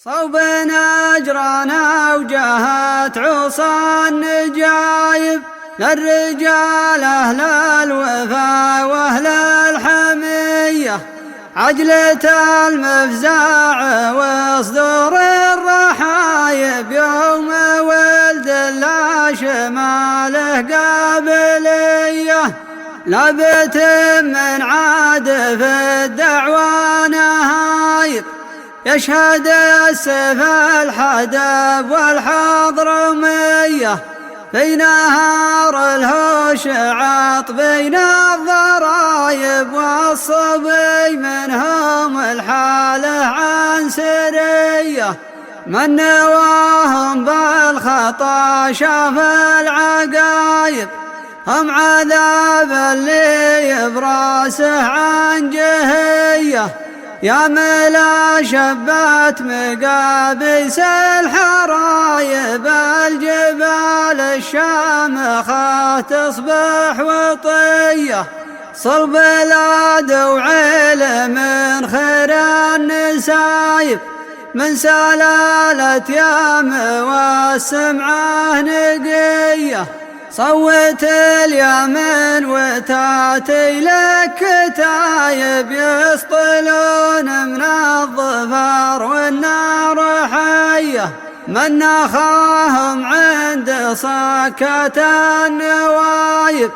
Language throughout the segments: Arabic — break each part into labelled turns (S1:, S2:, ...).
S1: صوبنا أجرانا وجهت عصا النجايب للرجال أهل الوفا وأهل الحمية، عجلة المفزع وصدور الرحايب يوم ولد لا شماله قابلية، لا بيت من عادف الدعوى نهايب يشهد السيف الحدب والحضرمية، في نهار الهوش عط بين الضرايب والصبي منهم الحاله عن سرية، من نواهم بالخطا شاف العقايب هم عذاب اللي يبراسه عن جهية، يا ملا شبت مقابيس الحرايب الجبال الشامخة تصبح وطية، صلب بلاد وعلم من خير النسايب من سلالة يام والسمعة نقية، صوت اليمن وتاتي لك كتايب يسطلون من الظفر والنار حية، من نخاهم عند صكة النوايب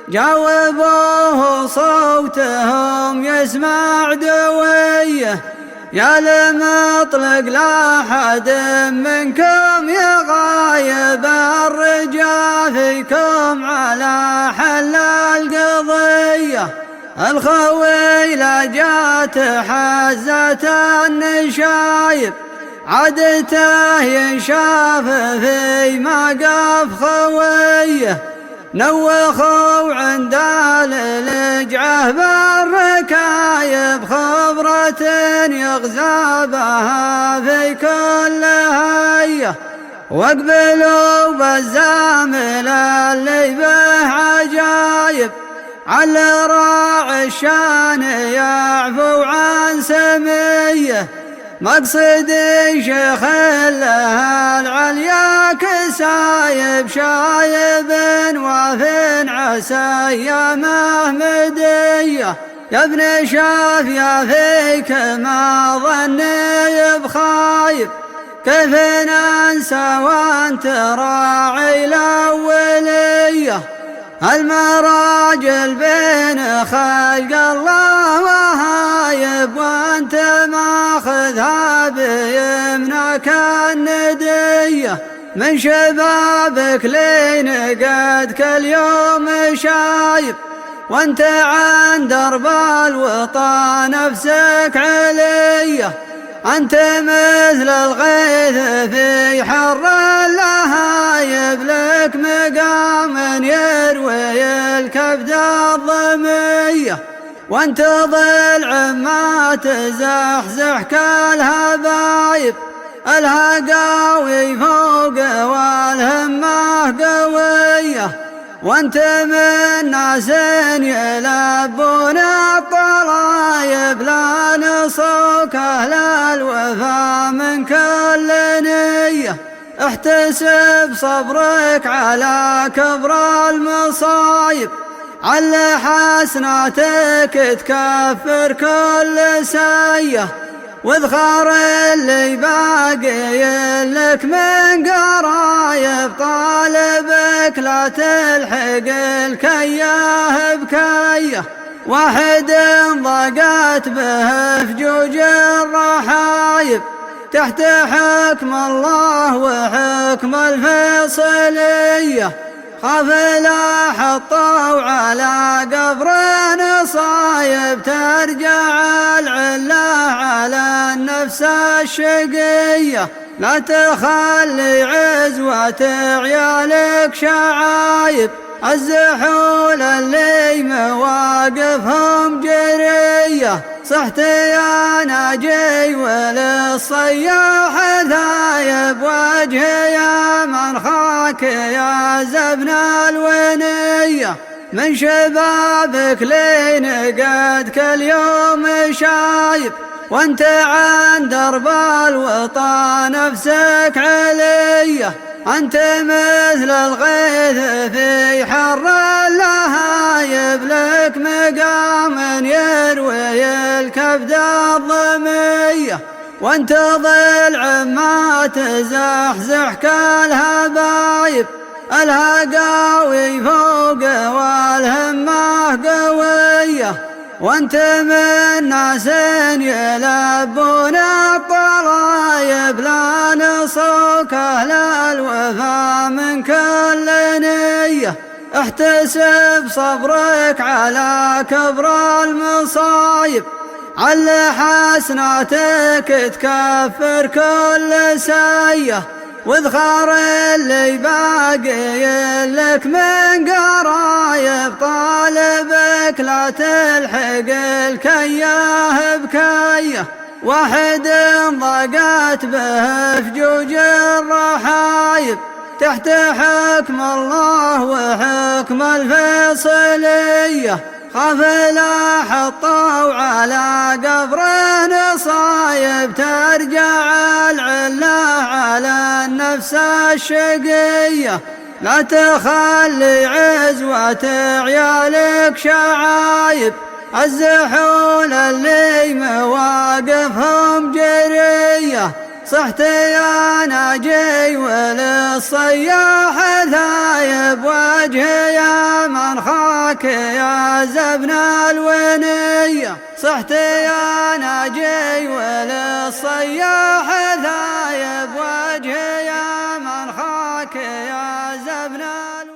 S1: جاوبوه صوتهم يسمع دويه، يا المطلق لا حد منكم يغايب الرجا فيكم على حل القضية، الخويلة جات حزة النشايب عادته ينشاف في موقف خويه، نوخوا عند الالجعه بالركايب خبرة يغزى بها في كل هية، واقبلوا بالزامل اللي به عجايب على راعي الشان يعفو عن سميه، مقصدي شيخ له العليا كسايب شايب وافٍ عسى يا مهمدية، يا ابن شافيا فيك ما ظني بخايب كيف ننسى وانت راعي الأولية، المراجل بين خلق الله وهايب وانت ماخذها بيمنك الندية، من شبابك لين قدك اليوم شايب وانت عن درب الوطن نفسك علية، أنت مثل الغيث في حر اللهايب لك مقام يروي الكبد الضمية، وانت ضلع ما تزحزح كالهبايب الهقاوي فوق والهمة قوية، وانت من ناس يلبون الطلايب لا نصوك أهل الوفا من كل نية، احتسب صبرك على كبر المصايب على حسناتك تكفر كل سية، واذخر اللي باقي لك من قرايب طالبك لا تلحق الكياه بكيه، واحد ضاقت به فجوج الرحايب تحت حكم الله وحكم الفيصلية، خاف لا حطوا على قبر نصايب ترجع العلة على النفس الشقية، لا تخلي عزوة عيالك شعايب الزحول اللي مواقفهم جرية، صحت يا ناجي وللصياح ثايب وجهي يا من خاك يا زبن الونية، من شبابك لين قدك اليوم شايب وانت عن درب الوطى نفسك علية. أنت مثل الغيث في حر اللهايب، لك مقام يروي الكبد الظمية. وانت ضلع ما تزحزح كالهبايب، الهقاوي فوق والهمة قوية. وانت من ناس يلبون الطلايب، لا نصوك أهل الوفا من كل نية. احتسب صبرك على كبر المصايب، على حسناتك تكفر كل سية. واذخر اللي باقي لك من قرايب، طالبك لا تلحق الكياه بكيه. واحد ضاقت به فجوج الرحايب، تحت حكم الله وحكم الفيصلية. خاف لا حطوا على قبر نصايب، ترجع العلة على النفس الشقية. لا تخلي عزوة عيالك شعايب، الزحول اللي مواقفهم جرية. صحت يا ناجي وللصياح ثايب، وجهي يا من خاك يا زبن الونية. صحت يا ناجي وللصياح ثايب، وجهي يا من خاك يا زبن الونية.